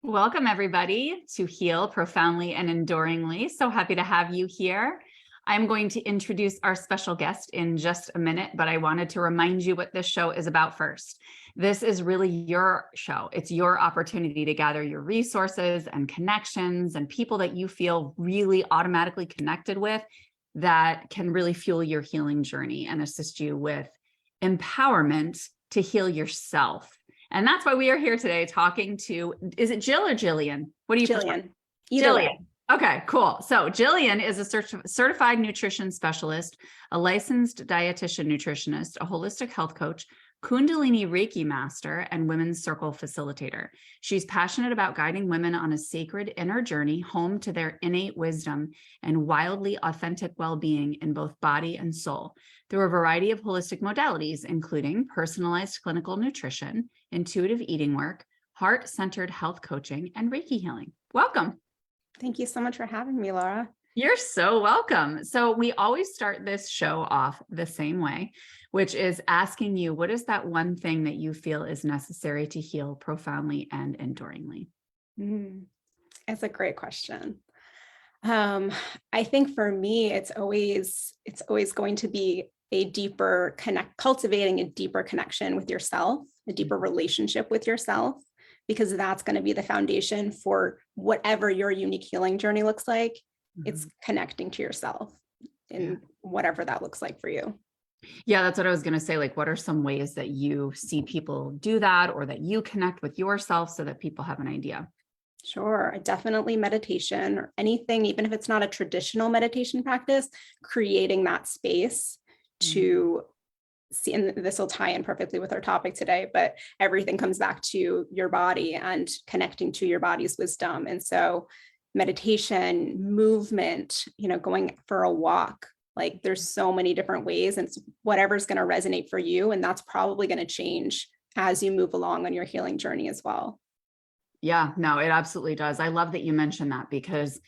Welcome, everybody, to Heal Profoundly and Enduringly. So happy to have you here. I'm going to introduce our special guest in just a minute, but I wanted to remind you what this show is about first. This is really your show. It's your opportunity to gather your resources and connections and people that you feel really automatically connected with that can really fuel your healing journey and assist you with empowerment to heal yourself. And that's why we are here today talking to, is it Jill or Gillian? What do you prefer? Gillian. Either way. Okay, cool. So Gillian is a certified nutrition specialist, a licensed dietitian nutritionist, a holistic health coach, Kundalini Reiki master, and women's circle facilitator. She's passionate about guiding women on a sacred inner journey home to their innate wisdom and wildly authentic well-being in both body and soul through a variety of holistic modalities, including personalized clinical nutrition, intuitive eating work, heart-centered health coaching, and Reiki healing. Welcome. Thank you so much for having me, Laura. You're so welcome. So we always start this show off the same way, which is asking you, what is that one thing that you feel is necessary to heal profoundly and enduringly? It's a great question. I think for me, it's always going to be cultivating a deeper connection with yourself, a deeper relationship with yourself, because that's going to be the foundation for whatever your unique healing journey looks like. It's connecting to yourself in whatever that looks like for you. Yeah, that's what I was going to say. Like, what are some ways that you see people do that or that you connect with yourself so that people have an idea? Sure. Definitely meditation or anything, even if it's not a traditional meditation practice, creating that space to see, and this will tie in perfectly with our topic today, but everything comes back to your body and connecting to your body's wisdom. And so meditation, movement, going for a walk, like there's so many different ways, and it's whatever's going to resonate for you. And that's probably going to change as you move along on your healing journey as well. Yeah, no, it absolutely does. I love that you mentioned that because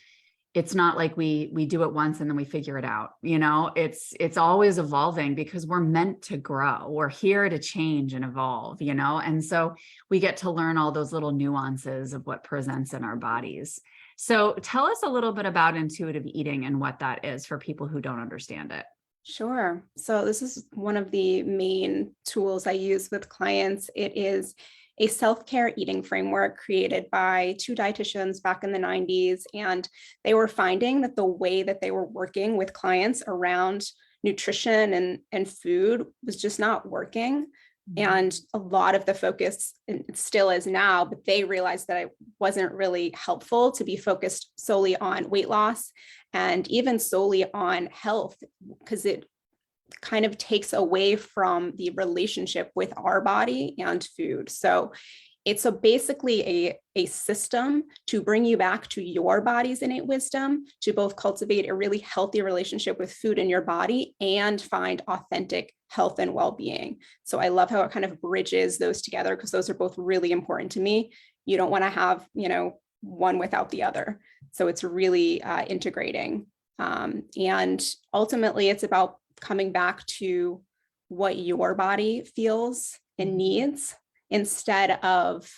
it's not like we do it once and then we figure it out. It's always evolving because we're meant to grow. We're here to change and evolve, and so we get to learn all those little nuances of what presents in our bodies. So tell us a little bit about intuitive eating and what that is for people who don't understand it. Sure. So this is one of the main tools I use with clients. It is a self-care eating framework created by two dietitians back in the 90s. And they were finding that the way that they were working with clients around nutrition and food was just not working. And a lot of the focus, and it still is now, but they realized that it wasn't really helpful to be focused solely on weight loss and even solely on health, because it kind of takes away from the relationship with our body and food. So it's basically a system to bring you back to your body's innate wisdom, to both cultivate a really healthy relationship with food in your body and find authentic health and well-being. So I love how it kind of bridges those together, because those are both really important to me. You don't want to have, one without the other. So it's really integrating. And ultimately, it's about coming back to what your body feels and needs, instead of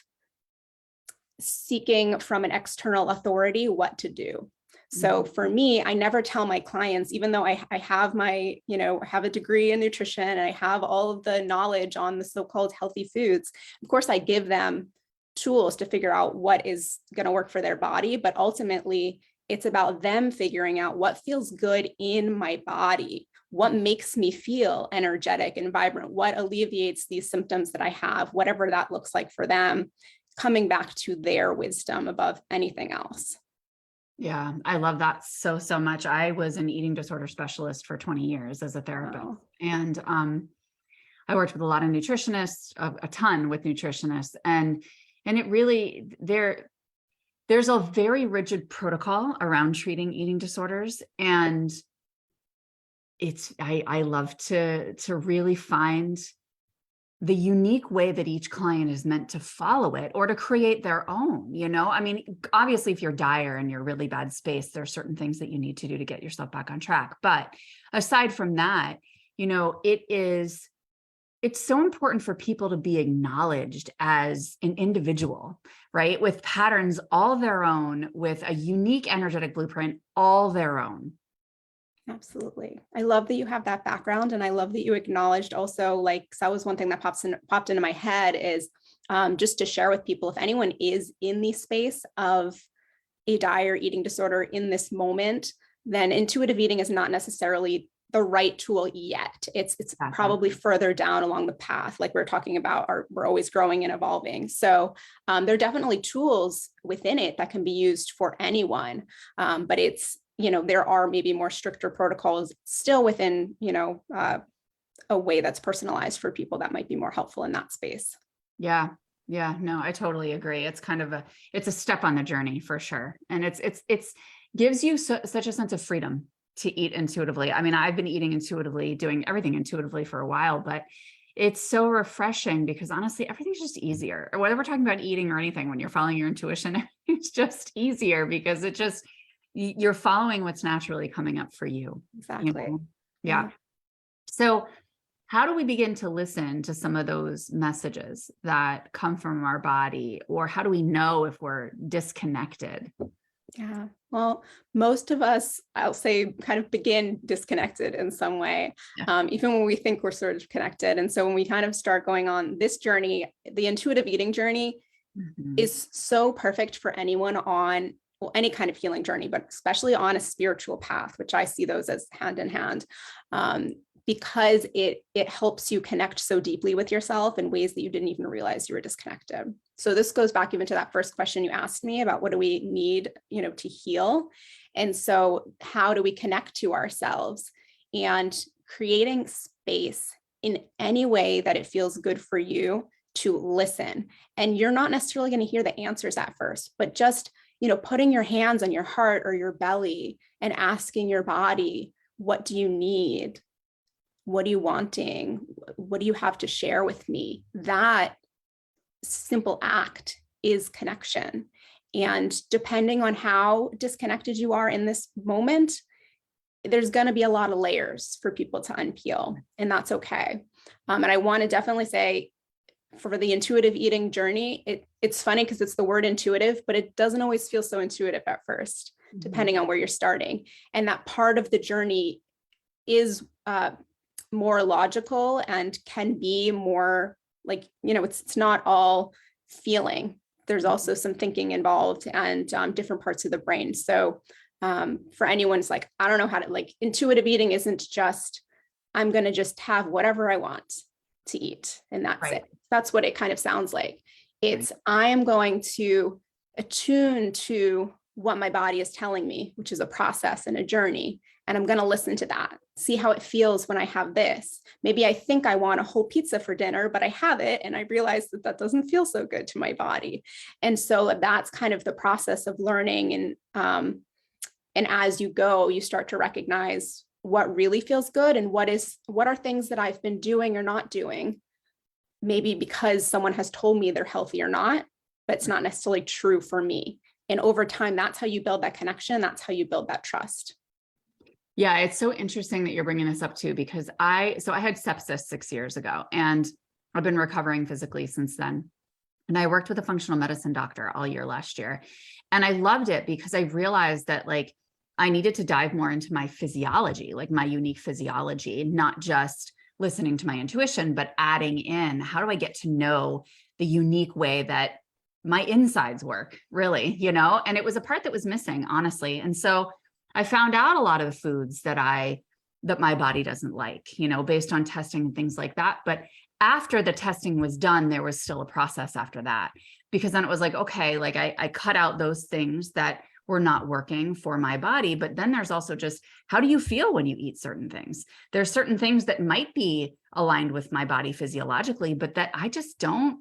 seeking from an external authority what to do. So for me, I never tell my clients, even though I have my, have a degree in nutrition and I have all of the knowledge on the so-called healthy foods, of course, I give them tools to figure out what is going to work for their body. But ultimately, it's about them figuring out what feels good in my body, what makes me feel energetic and vibrant, what alleviates these symptoms that I have, whatever that looks like for them, coming back to their wisdom above anything else. Yeah, I love that so much. I was an eating disorder specialist for 20 years as a therapist. Wow. And I worked with a lot of nutritionists, a ton with nutritionists. And it really, there's a very rigid protocol around treating eating disorders. And I love to really find the unique way that each client is meant to follow it or to create their own, I mean, obviously if you're dire and you're really bad space, there are certain things that you need to do to get yourself back on track. But aside from that, it's it's so important for people to be acknowledged as an individual, right? With patterns all their own, with a unique energetic blueprint, all their own. Absolutely. I love that you have that background. And I love that you acknowledged also, like, so that was one thing that popped into my head is just to share with people, if anyone is in the space of a diet or eating disorder in this moment, then intuitive eating is not necessarily the right tool yet. It's probably further down along the path. Like we're talking about, we're always growing and evolving. So there are definitely tools within it that can be used for anyone. But it's, there are maybe more stricter protocols still within, a way that's personalized for people that might be more helpful in that space. Yeah. Yeah, no, I totally agree. It's kind of it's a step on the journey for sure. And it's gives you such a sense of freedom to eat intuitively. I mean, I've been eating intuitively, doing everything intuitively for a while, but it's so refreshing because honestly, everything's just easier. Whether we're talking about eating or anything, when you're following your intuition, it's just easier because you're following what's naturally coming up for you. Exactly. Yeah. So how do we begin to listen to some of those messages that come from our body? Or how do we know if we're disconnected? Yeah, well, most of us, I'll say, kind of begin disconnected in some way, even when we think we're sort of connected. And so when we kind of start going on this journey, the intuitive eating journey is so perfect for anyone on any kind of healing journey, but especially on a spiritual path, which I see those as hand in hand. Because it helps you connect so deeply with yourself in ways that you didn't even realize you were disconnected. So this goes back even to that first question you asked me about what do we need, to heal? And so how do we connect to ourselves? And creating space in any way that it feels good for you to listen. And you're not necessarily going to hear the answers at first, but just, putting your hands on your heart or your belly and asking your body, what do you need? What are you wanting? What do you have to share with me? That simple act is connection. And depending on how disconnected you are in this moment, there's going to be a lot of layers for people to unpeel, and that's okay. And I want to definitely say, for the intuitive eating journey, it's funny because it's the word intuitive, but it doesn't always feel so intuitive at first, depending on where you're starting. And that part of the journey is more logical and can be more like, it's not all feeling. There's also some thinking involved and different parts of the brain. So for anyone, it's like, I don't know how to, like, intuitive eating isn't just, I'm going to just have whatever I want to eat. And that's it. That's what it kind of sounds like. It's, I am going to attune to what my body is telling me, which is a process and a journey. And I'm going to listen to that, see how it feels when I have this. Maybe I think I want a whole pizza for dinner, but I have it. And I realize that doesn't feel so good to my body. And so that's kind of the process of learning. And as you go, you start to recognize what really feels good and what are things that I've been doing or not doing, maybe because someone has told me they're healthy or not, but it's not necessarily true for me. And over time, that's how you build that connection. That's how you build that trust. Yeah, it's so interesting that you're bringing this up too, because I had sepsis 6 years ago and I've been recovering physically since then. And I worked with a functional medicine doctor all year last year. And I loved it because I realized that I needed to dive more into my physiology, like my unique physiology, not just listening to my intuition, but adding in, how do I get to know the unique way that my insides work, really, and it was a part that was missing, honestly. And so I found out a lot of the foods that my body doesn't like, based on testing and things like that. But after the testing was done, there was still a process after that, because then it was like, okay, I cut out those things that were not working for my body. But then there's also just, how do you feel when you eat certain things? There's certain things that might be aligned with my body physiologically, but that I just don't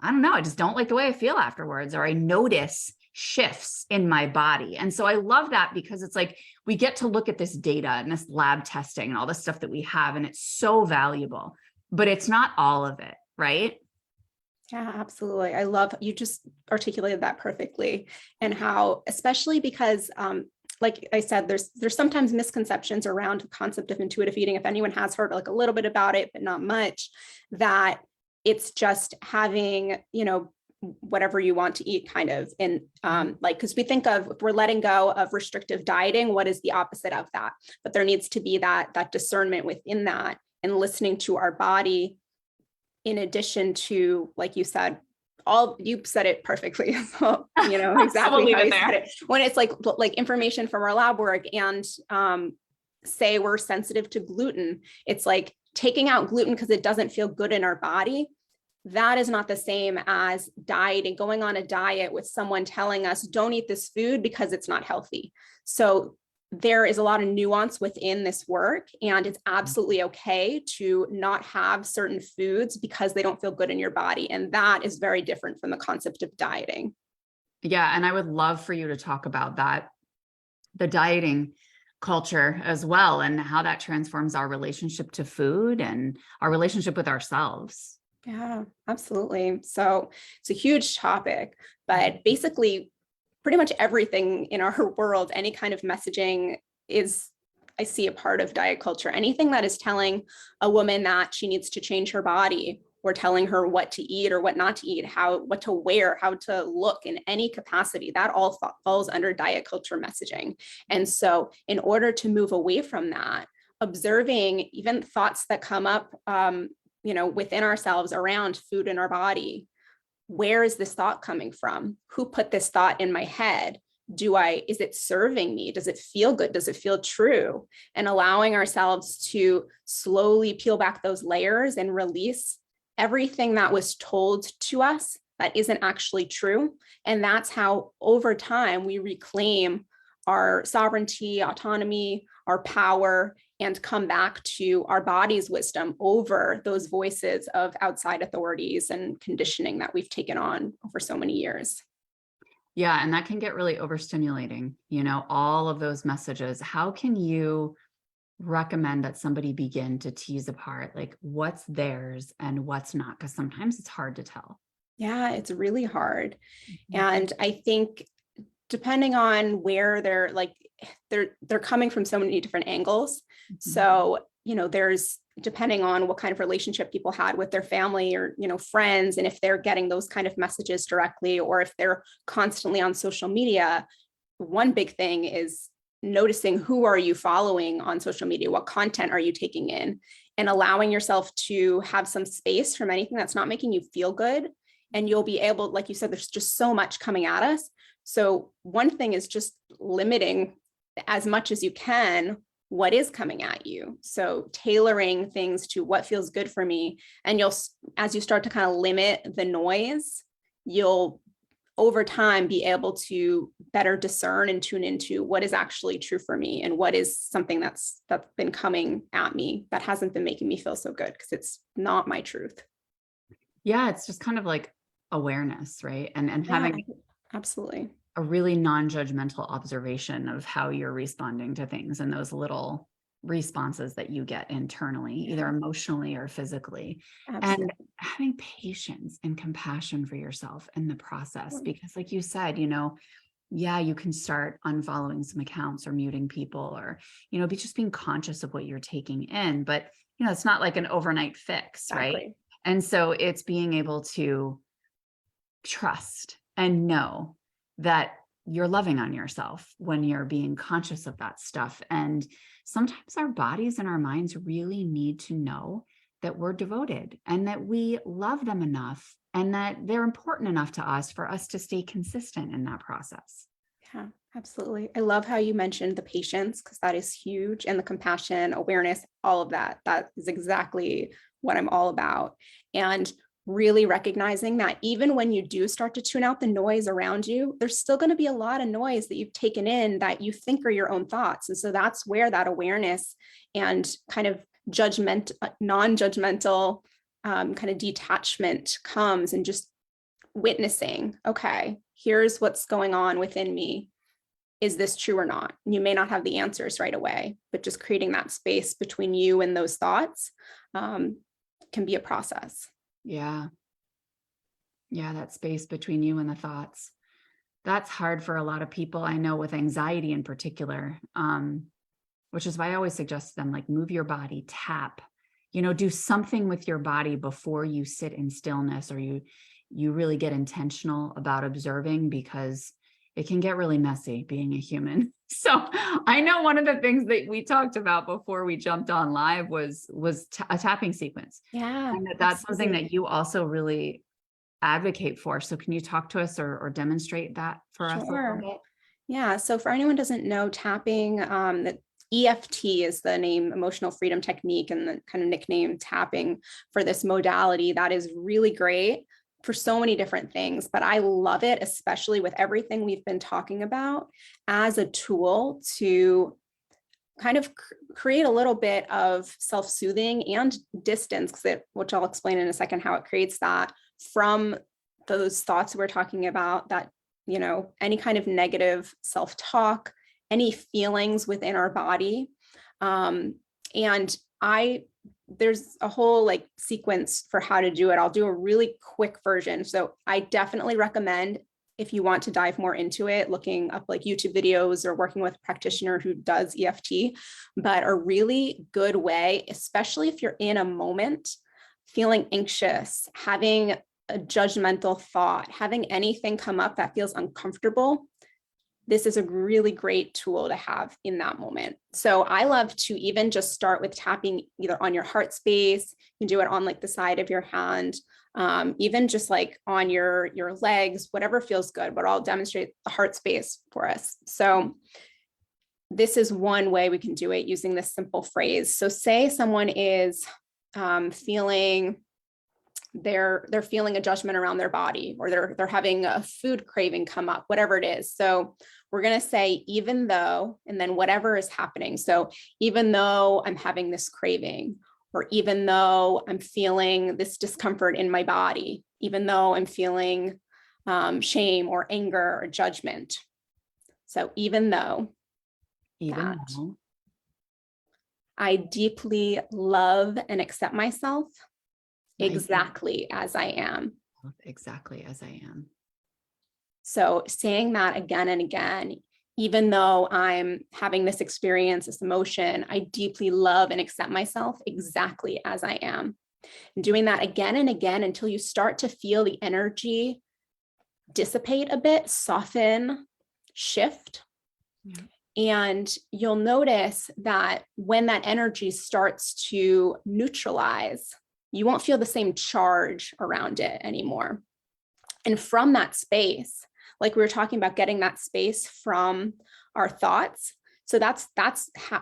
like the way I feel afterwards, or I notice shifts in my body. And so I love that because it's like, we get to look at this data and this lab testing and all the stuff that we have, and it's so valuable, but it's not all of it, right? Yeah, absolutely. I love, you just articulated that perfectly, and how, especially because like I said, there's sometimes misconceptions around the concept of intuitive eating. If anyone has heard like a little bit about it, but not much, that it's just having, whatever you want to eat kind of. And like, because we think of, if we're letting go of restrictive dieting, what is the opposite of that? But there needs to be that discernment within that and listening to our body, in addition to, like you said, you said it perfectly. So, exactly how you said it. When it's like information from our lab work and say we're sensitive to gluten, it's like taking out gluten because it doesn't feel good in our body. That is not the same as dieting, going on a diet with someone telling us, don't eat this food because it's not healthy. So there is a lot of nuance within this work, and it's absolutely okay to not have certain foods because they don't feel good in your body. And that is very different from the concept of dieting. Yeah. And I would love for you to talk about that, the dieting culture as well, and how that transforms our relationship to food and our relationship with ourselves. Yeah, absolutely. So it's a huge topic, but basically pretty much everything in our world, any kind of messaging is, I see, a part of diet culture. Anything that is telling a woman that she needs to change her body, or telling her what to eat or what not to eat, what to wear, how to look in any capacity, that all falls under diet culture messaging. And so in order to move away from that, observing even thoughts that come up, within ourselves around food in our body. Where is this thought coming from? Who put this thought in my head? Is it serving me? Does it feel good? Does it feel true? And allowing ourselves to slowly peel back those layers and release everything that was told to us that isn't actually true. And that's how over time we reclaim our sovereignty, autonomy, our power, and come back to our body's wisdom over those voices of outside authorities and conditioning that we've taken on over so many years. Yeah. And that can get really overstimulating, all of those messages. How can you recommend that somebody begin to tease apart like what's theirs and what's not? Because sometimes it's hard to tell. Yeah, it's really hard. And I think depending on where they're coming from so many different angles. So, there's, depending on what kind of relationship people had with their family or, friends, and if they're getting those kind of messages directly, or if they're constantly on social media, one big thing is noticing who are you following on social media? What content are you taking in? And allowing yourself to have some space from anything that's not making you feel good. And you'll be able, like you said, there's just so much coming at us. So one thing is just limiting as much as you can what is coming at you. So tailoring things to what feels good for me. And as you start to kind of limit the noise, you'll over time be able to better discern and tune into what is actually true for me and what is something that's been coming at me that hasn't been making me feel so good because it's not my truth. Yeah, it's just kind of like awareness, right? And having absolutely a really non-judgmental observation of how you're responding to things and those little responses that you get internally, either emotionally or physically. Absolutely. And having patience and compassion for yourself in the process, because like you said, you can start unfollowing some accounts or muting people or, just being conscious of what you're taking in, but it's not like an overnight fix, exactly. Right? And so it's being able to trust and know that you're loving on yourself when you're being conscious of that stuff. And sometimes our bodies and our minds really need to know that we're devoted and that we love them enough and that they're important enough to us for us to stay consistent in that process. Yeah, absolutely. I love how you mentioned the patience, because that is huge, and the compassion, awareness, all of that. That is exactly what I'm all about. And really recognizing that even when you do start to tune out the noise around you, there's still going to be a lot of noise that you've taken in that you think are your own thoughts. And so that's where that awareness and kind of non-judgmental kind of detachment comes, and just witnessing, okay, here's what's going on within me. Is this true or not? You may not have the answers right away, but just creating that space between you and those thoughts can be a process. Yeah. Yeah, that space between you and the thoughts. That's hard for a lot of people. I know with anxiety in particular, which is why I always suggest to them, like, move your body, tap, do something with your body before you sit in stillness, or you really get intentional about observing, because it can get really messy being a human. So I know one of the things that we talked about before we jumped on live was a tapping sequence. Yeah, And that's something absolutely. that you also really advocate for. So can you talk to us or demonstrate that for us a little Sure. bit? Yeah. So for anyone who doesn't know, tapping, that EFT is the name, emotional freedom technique, and the kind of nickname tapping for this modality. That is really great for so many different things, but I love it, especially with everything we've been talking about, as a tool to kind of create a little bit of self-soothing and distance, which I'll explain in a second how it creates that from those thoughts we're talking about, that, any kind of negative self-talk, any feelings within our body. And there's a whole like sequence for how to do it. I'll do a really quick version. So I definitely recommend, if you want to dive more into it, looking up like YouTube videos or working with a practitioner who does EFT. But a really good way, especially if you're in a moment feeling anxious, having a judgmental thought, having anything come up that feels uncomfortable, this is a really great tool to have in that moment. So I love to even just start with tapping either on your heart space. You can do it on like the side of your hand, even just like on your legs, whatever feels good, but I'll demonstrate the heart space for us. So this is one way we can do it using this simple phrase. So say someone is feeling they're feeling a judgment around their body, or they're having a food craving come up, whatever it is. So we're going to say, even though, and then whatever is happening. So even though I'm having this craving, or even though I'm feeling this discomfort in my body, even though I'm feeling shame or anger or judgment. So even though I deeply love and accept myself exactly as I am. Exactly as I am. So saying that again and again, even though I'm having this experience, this emotion, I deeply love and accept myself exactly as I am. And doing that again and again until you start to feel the energy dissipate a bit, soften, shift. Yeah. And you'll notice that when that energy starts to neutralize, you won't feel the same charge around it anymore. And from that space, like we were talking about, getting that space from our thoughts. So that's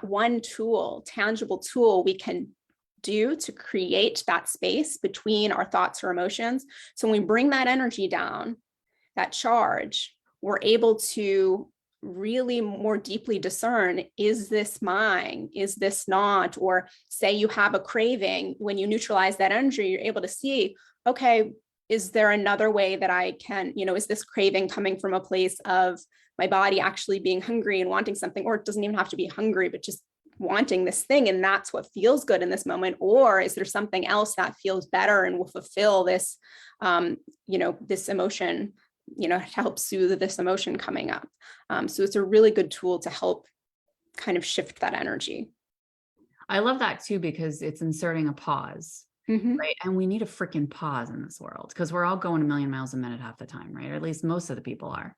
one tool, tangible tool we can do to create that space between our thoughts or emotions. So when we bring that energy down, that charge, we're able to really more deeply discern, is this mine? Is this not? Or say you have a craving, when you neutralize that energy, you're able to see, okay, is there another way that I can, is this craving coming from a place of my body actually being hungry and wanting something? Or it doesn't even have to be hungry, but just wanting this thing, and that's what feels good in this moment. Or is there something else that feels better and will fulfill this, this emotion, to help soothe this emotion coming up. So it's a really good tool to help kind of shift that energy. I love that too, because it's inserting a pause, right? And we need a freaking pause in this world, because we're all going a million miles a minute half the time, right? Or at least most of the people are.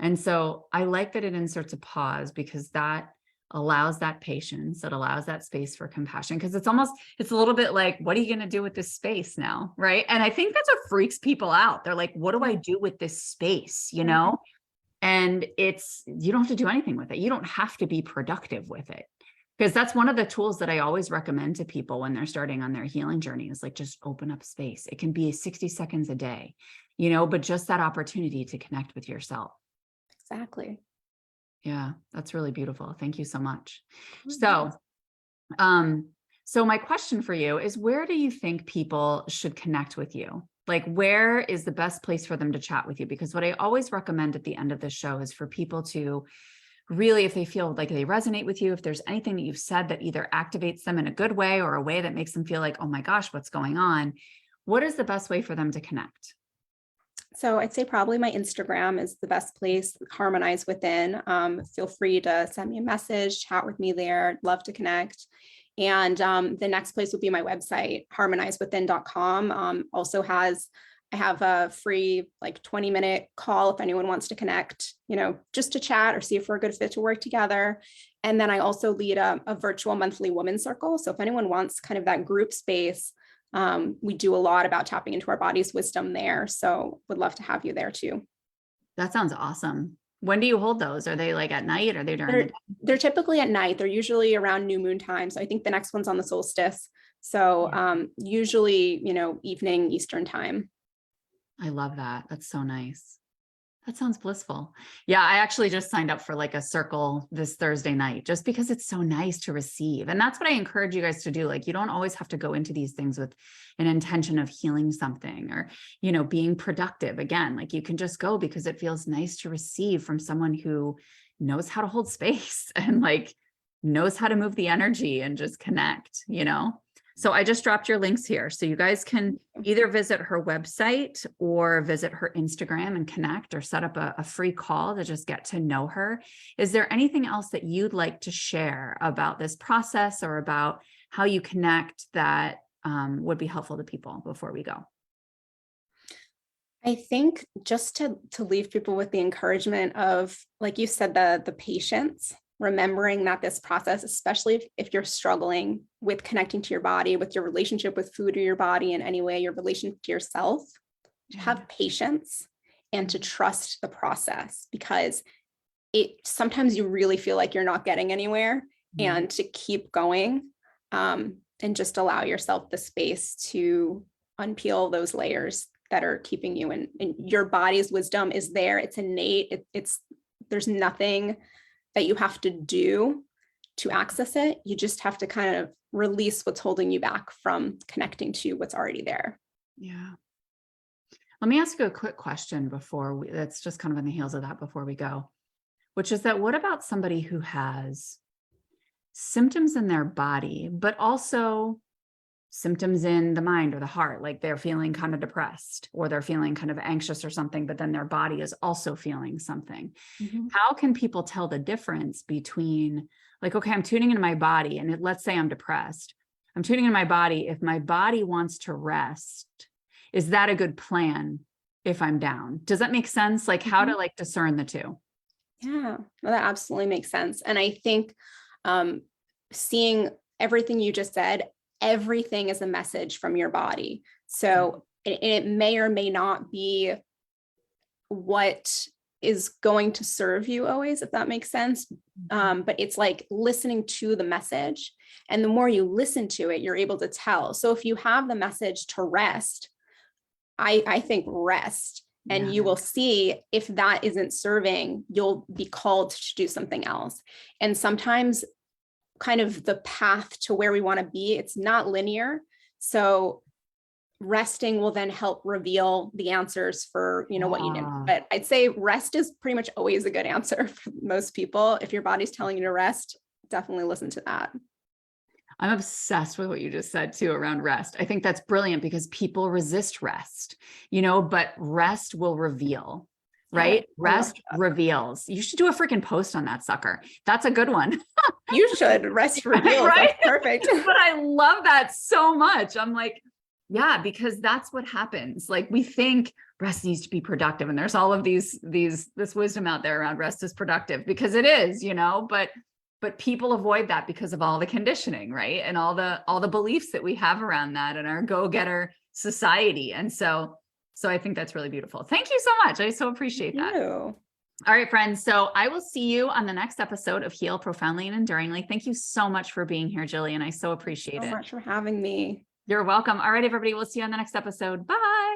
And so I like that it inserts a pause, because that allows that patience, it allows that space for compassion, because it's a little bit like, what are you going to do with this space now? Right. And I think that's what freaks people out. They're like, what do I do with this space? And you don't have to do anything with it. You don't have to be productive with it, because that's one of the tools that I always recommend to people when they're starting on their healing journey, is like, just open up space. It can be 60 seconds a day, but just that opportunity to connect with yourself. Exactly. Yeah, that's really beautiful. Thank you so much. So my question for you is, where do you think people should connect with you? Like, where is the best place for them to chat with you? Because what I always recommend at the end of the show is for people to really, if they feel like they resonate with you, if there's anything that you've said that either activates them in a good way or a way that makes them feel like, oh my gosh, what's going on? What is the best way for them to connect? So I'd say probably my Instagram is the best place, Harmonize Within. Feel free to send me a message, chat with me there. I'd love to connect. And the next place would be my website, harmonizewithin.com. I have a free like 20-minute call if anyone wants to connect, just to chat or see if we're a good fit to work together. And then I also lead a virtual monthly women's circle. So if anyone wants kind of that group space, we do a lot about tapping into our body's wisdom there. So would love to have you there too. That sounds awesome. When do you hold those? Are they like at night or are they during the day? They're typically at night. They're usually around new moon time. So I think the next one's on the solstice. So usually, evening Eastern time. I love that. That's so nice. That sounds blissful. Yeah, I actually just signed up for like a circle this Thursday night, just because it's so nice to receive. And that's what I encourage you guys to do. Like, you don't always have to go into these things with an intention of healing something or, being productive. Again, like you can just go because it feels nice to receive from someone who knows how to hold space and like knows how to move the energy and just connect, So I just dropped your links here. So you guys can either visit her website or visit her Instagram and connect or set up a free call to just get to know her. Is there anything else that you'd like to share about this process or about how you connect that would be helpful to people before we go? I think just to leave people with the encouragement of, like you said, the patience, remembering that this process, especially if you're struggling with connecting to your body, with your relationship with food or your body in any way, your relationship to yourself, to have patience and to trust the process, because sometimes you really feel like you're not getting anywhere, and to keep going and just allow yourself the space to unpeel those layers that are keeping you in. And your body's wisdom is there. It's innate. There's nothing that you have to do to access it. You just have to kind of release what's holding you back from connecting to what's already there. Yeah. Let me ask you a quick question that's just kind of on the heels of that before we go, which is that what about somebody who has symptoms in their body, but also symptoms in the mind or the heart, like they're feeling kind of depressed or they're feeling kind of anxious or something, but then their body is also feeling something. How can people tell the difference between like, okay, I'm tuning into my body and let's say I'm depressed. I'm tuning into my body. If my body wants to rest, is that a good plan if I'm down? Does that make sense? Like how to like discern the two? Yeah, well, that absolutely makes sense. And I think seeing everything you just said, everything is a message from your body. So it may or may not be what is going to serve you always, if that makes sense. But it's like listening to the message. And the more you listen to it, you're able to tell. So if you have the message to rest, I think rest. And you will see if that isn't serving, you'll be called to do something else. And sometimes kind of the path to where we want to be, it's not linear. So resting will then help reveal the answers for, what you need. But I'd say rest is pretty much always a good answer for most people. If your body's telling you to rest, definitely listen to that. I'm obsessed with what you just said too around rest. I think that's brilliant because people resist rest, but rest will reveal, right? Rest reveals. You should do a freaking post on that sucker. That's a good one. You should. Rest reveals. Right? That's perfect. But I love that so much. I'm like, yeah, because that's what happens. Like we think rest needs to be productive. And there's all of this wisdom out there around rest is productive because it is, but people avoid that because of all the conditioning, right? And all the beliefs that we have around that and our go-getter society. And so I think that's really beautiful. Thank you so much. I so appreciate that. Thank you. All right, friends. So I will see you on the next episode of Heal Profoundly and Enduringly. Thank you so much for being here, Gillian. I so appreciate it. Thank you so much for having me. You're welcome. All right, everybody. We'll see you on the next episode. Bye.